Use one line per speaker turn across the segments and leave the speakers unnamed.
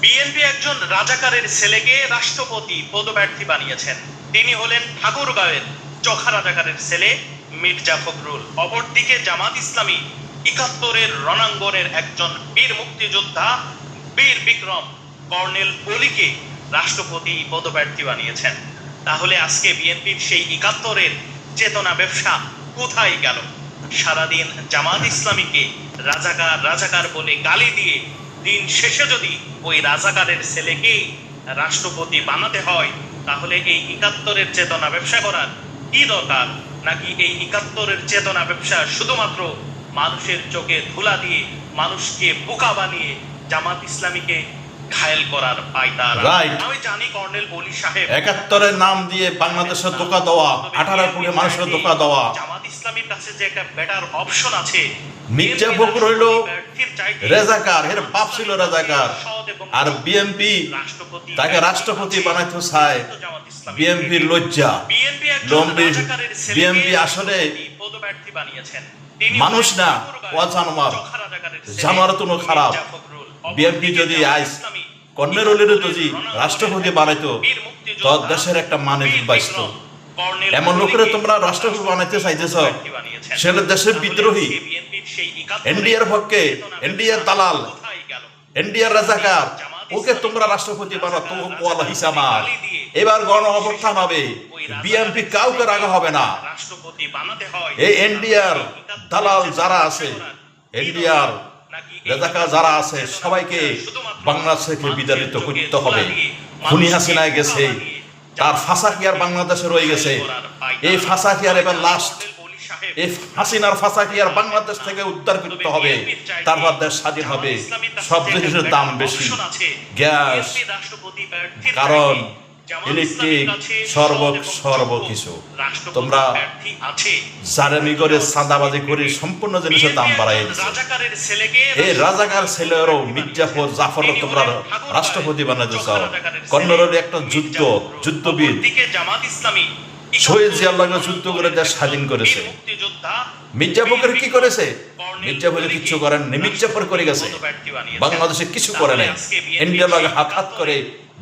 BNP একজন রাজাকারের ছেলেকে রাষ্ট্রপতি পদপ্রার্থী বানিয়েছেন। তিনি হলেন ঠাকুরগাঁওয়ের চোখা রাজাকারের ছেলে মির্জা ফখরুল। অপরদিকে জামাত ইসলামী ৭১-এর রণাঙ্গনের একজন বীর মুক্তিযোদ্ধা বীর বিক্রম কর্নেল অলিকে রাষ্ট্রপতি পদপ্রার্থী বানিয়েছেন। তাহলে আজকে বিএনপির সেই ৭১-এর চেতনা ব্যবসা কোথায় গেল? সারাদিন জামাত ইসলামীকে রাজাকার রাজাকার বলে গালি দিয়ে দিন শেষে যদি ওই রাজাকারের ছেলেকেই রাষ্ট্রপতি বানাতে হয়, তাহলে এই ৭১-এর চেতনা ব্যবসা করার কি দরকার? নাকি এই ৭১-এর চেতনা ব্যবসা শুধুমাত্র মানুষের চোখে ধুলা দিয়ে মানুষকে বোকা বানিয়ে জামাত ইসলামীকে ঘায়েল করার পায়তারা? আমি জানি কর্নেল অলি সাহেব
৭১-এর নাম দিয়ে বাংলাদেশের ধোঁকা দেওয়া, ১৮ কোটি মানুষের ধোঁকা দেওয়া।
জামাত ইসলামীর কাছে যে একটা বেটার অপশন আছে,
মির্জা ফখরুল হইল রাজাকার, এর বাপ ছিল রাজাকার, আর বিএনপি তাকে রাষ্ট্রপতি বানাইতে চায়। বিএনপি লজ্জা, বিএনপি আসলে মানুষ না, ও জানোয়ার, জানোয়ার তো খারাপ। বিএনপি যদি আজ কর্নেল অলির যদি রাষ্ট্রপতি বানাইতো, তো দেশের একটা মানে বাঁচত। এমন লোকেরা তোমরা রাষ্ট্রপতি বানাইতে চাইতেছ, সেটা দেশের বিদ্রোহী, এনডিআর পক্ষে, এনডিআর দালাল, এনডিআর রাজাকার, ওকে তোমরা রাষ্ট্রপতি বানাও, তো কোয়ালা হিসামা। এবার গণ অভ্যুত্থান হবে, বিএনপি কাউকে রাখা হবে না। এই এনডিআর দালাল যারা আছে, এনডিআর রাজাকার যারা আছে, সবাইকে বাংলাদেশ থেকে বিতাড়িত করতে হবে। খুনি হাসিনায় গেছে, তার ফাঁসা কি আর বাংলাদেশে রয়ে গেছে? এই ফাঁসা কি আর এবার লাস্ট? এই হাসিনার ফাঁসা কি আর বাংলাদেশ থেকে উদ্ধার করতে হবে, তারপর দেশ স্বাধীন হবে। সব জিনিসের দাম বেশি, গ্যাস, কারণ ইলেকট্রিক, সর্বকিছু। তোমরা জারেমি করে, চাঁদাবাজি করে সম্পূর্ণ জিনিসের দাম বাড়াই দিচ্ছে। এই রাজাকার ছেলেরও মির্জাফর জাফর তোমরা রাষ্ট্রপতি বানাতে চাও। কর্নেলের একটা যুদ্ধবিদ শহীদ জিয়াউল্লাহকে যুদ্ধ করে দেশ স্বাধীন করেছে। মির্জা ফখরুল কি করেছে? মির্জা ফখরুল কিছু করেন নি, মির্জাফর করে গেছে। বাংলাদেশে কিছু করে নাই। ইন্ডিয়ার লগে হাত করে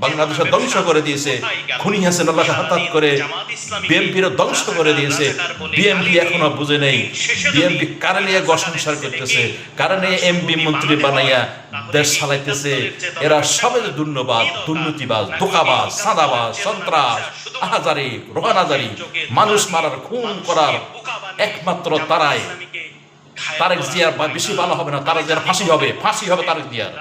বাংলাদেশে ধ্বংস করে দিয়েছে। খুনি হাসিনার লগে হাত করে বিএনপির ধ্বংস করে দিয়েছে। বিএনপি এখনো বুঝে নেই, বিএনপি কারণে সংসার করতেছে, কারণে এমপি মন্ত্রী বানাইয়া দেশ চালাইতেছে। এরা সবাই দুর্নীতিবাজ, ধোঁকাবাজ, চাঁদাবাজ, সন্ত্রাস, আহাজারি, রোহানাজারি, মানুষ মারার, খুন করার একমাত্র তারাই। তারেক জিয়ার বেশি ভালো হবে না, তারেক জিয়ার ফাঁসি হবে তারেক জিয়ার।